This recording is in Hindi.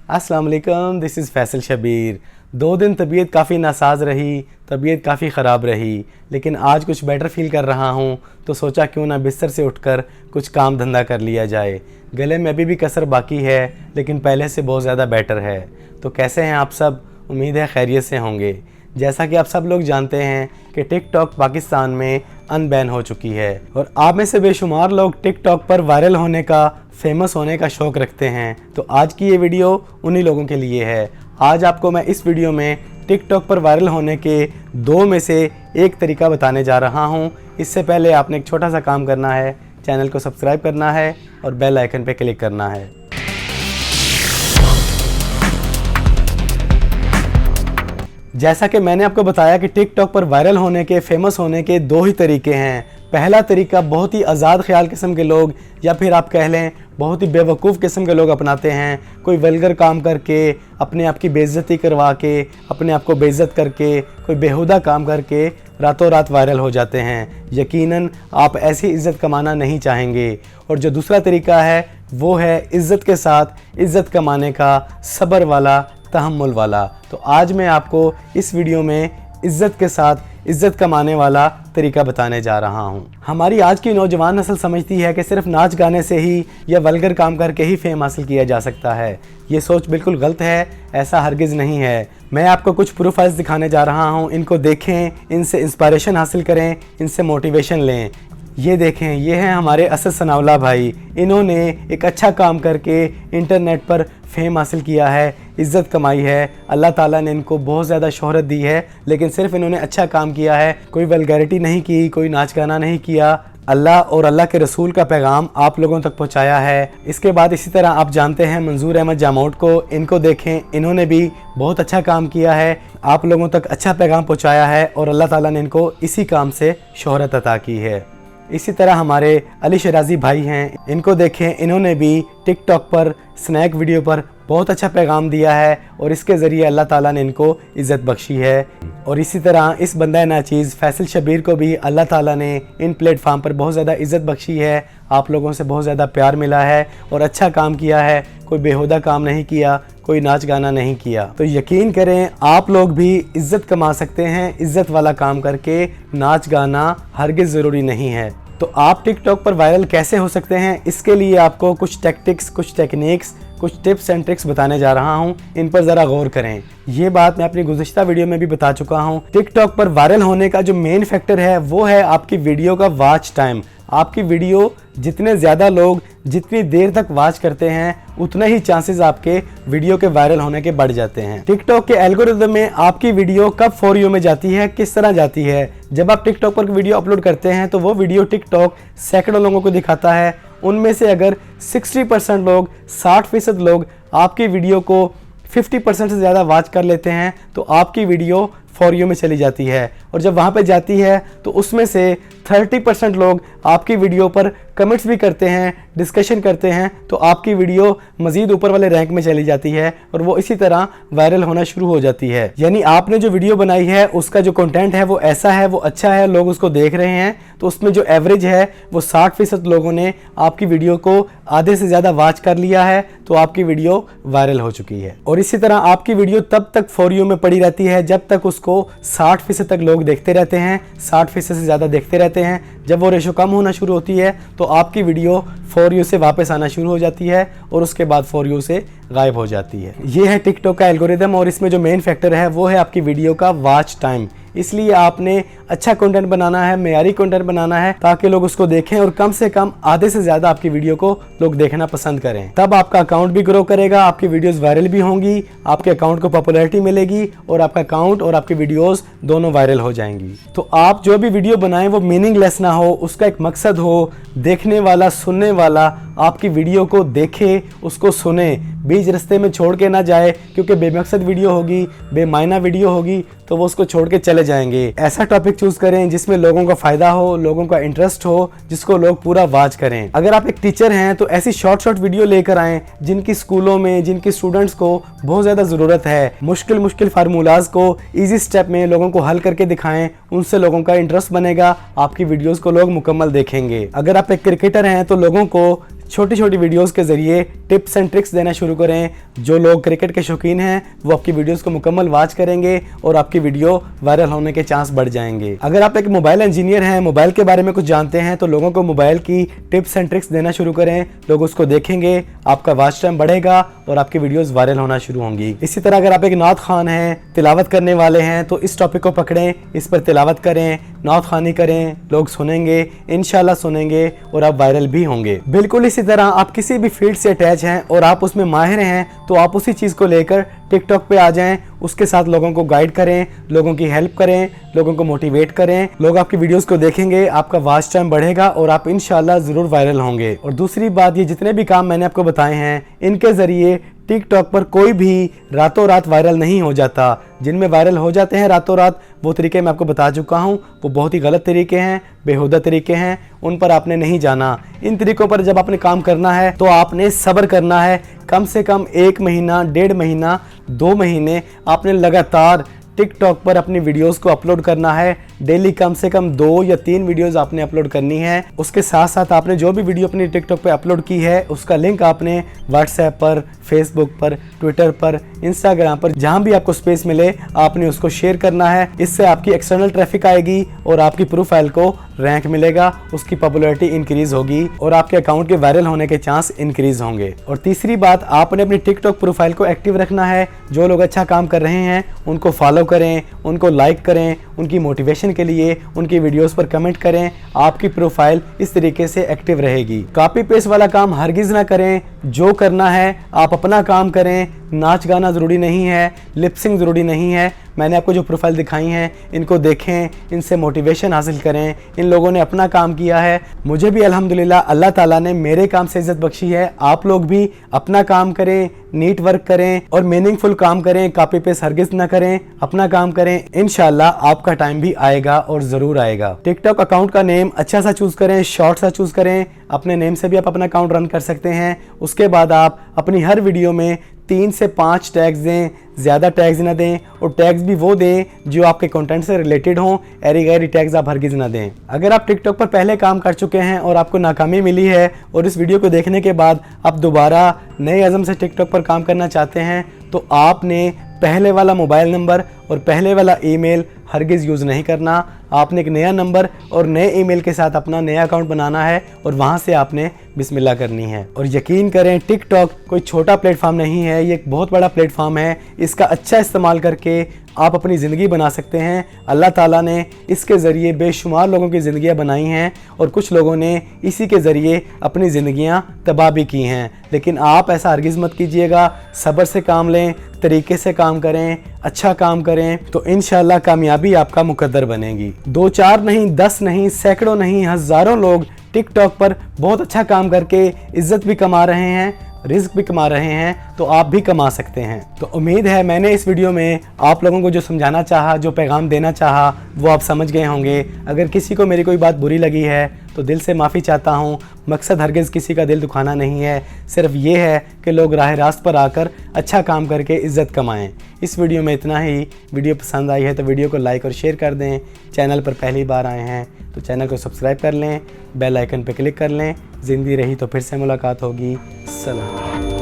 अस्सलाम वालेकुम, दिस इज़ फैसल शबीर। 2 दिन तबीयत काफ़ी नासाज रही, तबीयत काफ़ी ख़राब रही, लेकिन आज कुछ बेटर फील कर रहा हूँ तो सोचा क्यों ना बिस्तर से उठकर कुछ काम धंधा कर लिया जाए। गले में अभी भी कसर बाकी है, लेकिन पहले से बहुत ज़्यादा बेटर है। तो कैसे हैं आप सब? उम्मीद है खैरियत से होंगे। जैसा कि आप सब लोग जानते हैं कि टिकटॉक पाकिस्तान में अनबैन हो चुकी है और आप में से बेशुमार लोग टिकटॉक पर वायरल होने का, फेमस होने का शौक़ रखते हैं। तो आज की ये वीडियो उन्हीं लोगों के लिए है। आज आपको मैं इस वीडियो में टिकटॉक पर वायरल होने के 2 में से एक तरीका बताने जा रहा हूँ। इससे पहले आपने एक छोटा सा काम करना है, चैनल को सब्सक्राइब करना है और बेल आइकन पर क्लिक करना है। जैसा कि मैंने आपको बताया कि टिकटॉक पर वायरल होने के, फेमस होने के 2 ही तरीके हैं। पहला तरीका बहुत ही आज़ाद ख्याल किस्म के लोग, या फिर आप कह लें बहुत ही बेवकूफ़ किस्म के लोग अपनाते हैं। कोई वल्गर काम करके, अपने आप की बेइज्जती करवा के, अपने आप को बेइज्जत करके, कोई बेहुदा काम करके रातों रात वायरल हो जाते हैं। यकीनन आप ऐसी इज़्ज़त कमाना नहीं चाहेंगे। और जो दूसरा तरीका है वो है इज़्ज़त के साथ इज़्ज़त कमाने का, सब्र वाला, तहम्मुल वाला। तो आज मैं आपको इस वीडियो में इज़्ज़त के साथ इज़्ज़त कमाने वाला तरीका बताने जा रहा हूँ। हमारी आज की नौजवान नस्ल समझती है कि सिर्फ नाच गाने से ही या वल्गर काम करके ही फेम हासिल किया जा सकता है। ये सोच बिल्कुल गलत है, ऐसा हरगिज़ नहीं है। मैं आपको कुछ प्रोफाइल्स दिखाने जा रहा हूँ, इनको देखें, इनसे इंस्पायरेशन हासिल करें, इनसे मोटिवेशन लें। ये देखें, ये हैं हमारे असद सनाउल्लाह भाई। इन्होंने एक अच्छा काम करके इंटरनेट पर फेम हासिल किया है, इज़्ज़त कमाई है। अल्लाह ताला ने इनको बहुत ज़्यादा शोहरत दी है, लेकिन सिर्फ इन्होंने अच्छा काम किया है, कोई वल्गैरिटी नहीं की, कोई नाच गाना नहीं किया। अल्लाह और अल्लाह के रसूल का पैगाम आप लोगों तक पहुंचाया है। इसके बाद इसी तरह आप जानते हैं मंजूर अहमद जामोट को, इनको देखें, इन्होंने भी बहुत अच्छा काम किया है, आप लोगों तक अच्छा पैगाम पहुँचाया है और अल्लाह ताला ने इनको इसी काम से शोहरत अता की है। इसी तरह हमारे अली शराजी भाई हैं, इनको देखें, इन्होंने भी टिकटॉक पर स्नैक वीडियो पर बहुत अच्छा पैगाम दिया है और इसके ज़रिए अल्लाह ताला ने इनको इज़्ज़त बख्शी है। और इसी तरह इस बंदा नाचीज़ फैसल शबीर को भी अल्लाह ताला ने इन प्लेटफार्म पर बहुत ज़्यादा इज़्ज़त बख्शी है। आप लोगों से बहुत ज़्यादा प्यार मिला है और अच्छा काम किया है, कोई बेहुदा काम नहीं किया, कोई नाच गाना नहीं किया। तो यकीन करें, आप लोग भी इज़्ज़त कमा सकते हैं इज़्ज़त वाला काम करके। नाच गाना हरगिज़ ज़रूरी नहीं है। तो आप टिकटॉक पर वायरल कैसे हो सकते हैं, इसके लिए आपको कुछ टैक्टिक्स, कुछ टेक्निक्स, कुछ टिप्स एंड ट्रिक्स बताने जा रहा हूं। इन पर ज़रा गौर करें। ये बात मैं अपनी गुज़िश्ता वीडियो में भी बता चुका हूं। टिकटॉक पर वायरल होने का जो मेन फैक्टर है वो है आपकी वीडियो का वॉच टाइम। आपकी वीडियो जितने ज़्यादा लोग जितनी देर तक वॉच करते हैं, उतने ही चांसेस आपके वीडियो के वायरल होने के बढ़ जाते हैं। टिकटॉक के एल्गोरिदम में आपकी वीडियो कब फॉर यू में जाती है, किस तरह जाती है। जब आप टिकटॉक पर वीडियो अपलोड करते हैं तो वो वीडियो टिकटॉक सैकड़ों लोगों को दिखाता है। उनमें से अगर 60% लोग, 60% लोग आपकी वीडियो को 50% से ज़्यादा वॉच कर लेते हैं तो आपकी वीडियो फॉर यू में चली जाती है। और जब वहाँ पे जाती है तो उसमें से 30% लोग आपकी वीडियो पर कमेंट्स भी करते हैं, डिस्कशन करते हैं, तो आपकी वीडियो मज़ीद ऊपर वाले रैंक में चली जाती है और वो इसी तरह वायरल होना शुरू हो जाती है। यानी आपने जो वीडियो बनाई है उसका जो कंटेंट है वो ऐसा है, वो अच्छा है, लोग उसको देख रहे हैं, तो उसमें जो एवरेज है वो 60% लोगों ने आपकी वीडियो को आधे से ज़्यादा वॉच कर लिया है, तो आपकी वीडियो वायरल हो चुकी है। और इसी तरह आपकी वीडियो तब तक फॉर यू में पड़ी रहती है जब तक उसको 60% तक लोग देखते रहते हैं, 60% से ज़्यादा देखते रहते हैं। जब वो रेशो कम होना शुरू होती है तो आपकी वीडियो फॉर यू से वापस आना शुरू हो जाती है और उसके बाद फॉर यू से गायब हो जाती है। ये है टिकटॉक का एल्गोरिदम और इसमें जो मेन फैक्टर है वो है आपकी वीडियो का वॉच टाइम। इसलिए आपने अच्छा कंटेंट बनाना है, मेयारी कंटेंट बनाना है ताकि लोग उसको देखें और कम से कम आधे से ज़्यादा आपकी वीडियो को लोग देखना पसंद करें। तब आपका अकाउंट भी ग्रो करेगा, आपकी वीडियोस वायरल भी होंगी, आपके अकाउंट को पॉपुलैरिटी मिलेगी और आपका अकाउंट और आपकी वीडियोस दोनों वायरल हो जाएंगी। तो आप जो भी वीडियो बनाएं वो मीनिंगलेस ना हो, उसका एक मकसद हो, देखने वाला, सुनने वाला आपकी वीडियो को देखे, उसको सुने, बीच रास्ते में छोड़ के ना जाए, क्योंकि बेमकसद वीडियो होगी, बेमायना वीडियो होगी तो वो उसको छोड़ के चले जाएंगे। ऐसा टॉपिक चूज करें जिसमें लोगों का फायदा हो, लोगों का इंटरेस्ट हो, जिसको लोग पूरा वॉच करें। अगर आप एक टीचर हैं तो ऐसी शॉर्ट वीडियो लेकर आएं जिनकी स्कूलों में, जिनकी स्टूडेंट्स को बहुत ज़्यादा ज़रूरत है। मुश्किल फार्मूलाज को ईजी स्टेप में लोगों को हल करके दिखाएं, उनसे लोगों का इंटरेस्ट बनेगा, आपकी वीडियोज़ को लोग मुकम्मल देखेंगे। अगर आप एक क्रिकेटर हैं तो लोगों को छोटी छोटी वीडियोस के जरिए टिप्स एंड ट्रिक्स देना शुरू करें। जो लोग क्रिकेट के शौकीन हैं वो आपकी वीडियोस को मुकम्मल वॉच करेंगे और आपकी वीडियो वायरल होने के चांस बढ़ जाएंगे। अगर आप एक मोबाइल इंजीनियर हैं, मोबाइल के बारे में कुछ जानते हैं, तो लोगों को मोबाइल की टिप्स एंड ट्रिक्स देना शुरू करें। लोग उसको देखेंगे, आपका वॉच टाइम बढ़ेगा और आपकी वीडियोस वायरल होना शुरू होंगी। इसी तरह अगर आप एक नात खान हैं, तिलावत करने वाले हैं, तो इस टॉपिक को पकड़ें, इस पर तिलावत करें, नात खानी करें, लोग सुनेंगे, इंशाल्लाह सुनेंगे और आप वायरल भी होंगे। बिल्कुल इसी तरह आप किसी भी फील्ड से अटैच हैं और आप उसमें माहिर हैं, तो आप उसी चीज़ को लेकर टिकटॉक पे आ जाएं, उसके साथ लोगों को गाइड करें, लोगों की हेल्प करें, लोगों को मोटिवेट करें। लोग आपकी वीडियोस को देखेंगे, आपका वॉच टाइम बढ़ेगा और आप इंशाल्लाह ज़रूर वायरल होंगे। और दूसरी बात, ये जितने भी काम मैंने आपको बताए हैं, इनके ज़रिए टिकटॉक पर कोई भी रातों रात वायरल नहीं हो जाता। जिनमें वायरल हो जाते हैं रातों रात, वो तरीके मैं आपको बता चुका हूँ, वो बहुत ही गलत तरीके हैं, बेहुदा तरीके हैं, उन पर आपने नहीं जाना। इन तरीकों पर जब आपने काम करना है तो आपने सब्र करना है। कम से कम 1 महीना, 1.5 महीना, 2 महीने आपने लगातार टिकटॉक पर अपनी वीडियोस को अपलोड करना है। डेली कम से कम 2 या 3 वीडियोस आपने अपलोड करनी है। उसके साथ साथ आपने जो भी वीडियो अपनी टिकटॉक पे अपलोड की है, उसका लिंक आपने व्हाट्सएप पर, फेसबुक पर, ट्विटर पर, इंस्टाग्राम पर, जहां भी आपको स्पेस मिले, आपने उसको शेयर करना है। इससे आपकी एक्सटर्नल ट्रैफिक आएगी और आपकी प्रोफाइल को रैंक मिलेगा, उसकी पॉपुलैरिटी इंक्रीज होगी और आपके अकाउंट के वायरल होने के चांस इंक्रीज होंगे। और तीसरी बात, आपने अपनी टिकटॉक प्रोफाइल को एक्टिव रखना है। जो लोग अच्छा काम कर रहे हैं उनको फॉलो करें, उनको लाइक करें, उनकी मोटिवेशन के लिए उनकी वीडियोस पर कमेंट करें। आपकी प्रोफाइल इस तरीके से एक्टिव रहेगी। कॉपी पेस्ट वाला काम हरगिज ना करें। जो करना है आप अपना काम करें। नाच गाना ज़रूरी नहीं है, लिपसिंग ज़रूरी नहीं है। मैंने आपको जो प्रोफाइल दिखाई हैं, इनको देखें, इनसे मोटिवेशन हासिल करें। इन लोगों ने अपना काम किया है, मुझे भी अल्हम्दुलिल्लाह अल्लाह ताला ने मेरे काम से इज़्ज़त बख्शी है। आप लोग भी अपना काम करें, नीट वर्क करें और मीनिंगफुल काम करें। कॉपी पेस्ट हरगिज ना करें, अपना काम करें। इंशाल्लाह आपका टाइम भी आएगा और ज़रूर आएगा। टिकटॉक अकाउंट का नेम अच्छा सा चूज़ करें, शॉर्ट सा चूज़ करें। अपने नेम से भी आप अपना अकाउंट रन कर सकते हैं। उसके बाद आप अपनी हर वीडियो में 3 से 5 टैग्स दें, ज़्यादा टैग्स ना दें और टैग्स भी वो दें जो आपके कंटेंट से रिलेटेड हों। एरी गैरी टैग्स आप हरगिज़ ना दें। अगर आप टिकटॉक पर पहले काम कर चुके हैं और आपको नाकामी मिली है और इस वीडियो को देखने के बाद आप दोबारा नए अज़म से टिकटॉक पर काम करना चाहते हैं, तो आपने पहले वाला मोबाइल नंबर और पहले वाला ईमेल हरगिज़ यूज़ नहीं करना। आपने एक नया नंबर और नए ईमेल के साथ अपना नया अकाउंट बनाना है और वहाँ से आपने बिस्मिल्लाह करनी है। और यकीन करें, टिकटॉक कोई छोटा प्लेटफॉर्म नहीं है, ये एक बहुत बड़ा प्लेटफॉर्म है। इसका अच्छा इस्तेमाल करके आप अपनी ज़िंदगी बना सकते हैं। अल्लाह ताला ने इसके ज़रिए बेशुमार लोगों की ज़िंदगियाँ बनाई हैं और कुछ लोगों ने इसी के ज़रिए अपनी ज़िंदगियाँ तबाह भी की हैं। लेकिन आप ऐसा हरगिज़ मत कीजिएगा। सब्र से काम लें, तरीके से काम करें, अच्छा काम करें, तो इंशाल्लाह कामयाबी आपका मुकद्दर बनेगी। 2, 4 नहीं, 10 नहीं, सैकड़ों नहीं, हज़ारों लोग टिकटॉक पर बहुत अच्छा काम करके इज़्ज़त भी कमा रहे हैं, रिस्क भी कमा रहे हैं, तो आप भी कमा सकते हैं। तो उम्मीद है मैंने इस वीडियो में आप लोगों को जो समझाना चाहा, जो पैगाम देना चाहा, वो आप समझ गए होंगे। अगर किसी को मेरी कोई बात बुरी लगी है तो दिल से माफ़ी चाहता हूँ। मकसद हरगिज़ किसी का दिल दुखाना नहीं है, सिर्फ ये है कि लोग राह रास्त पर आकर अच्छा काम करके इज़्ज़त कमाएं। इस वीडियो में इतना ही। वीडियो पसंद आई है तो वीडियो को लाइक और शेयर कर दें। चैनल पर पहली बार आए हैं तो चैनल को सब्सक्राइब कर लें, बेल आइकन पर क्लिक कर लें। ज़िंदगी रही तो फिर से मुलाकात होगी। सलाम।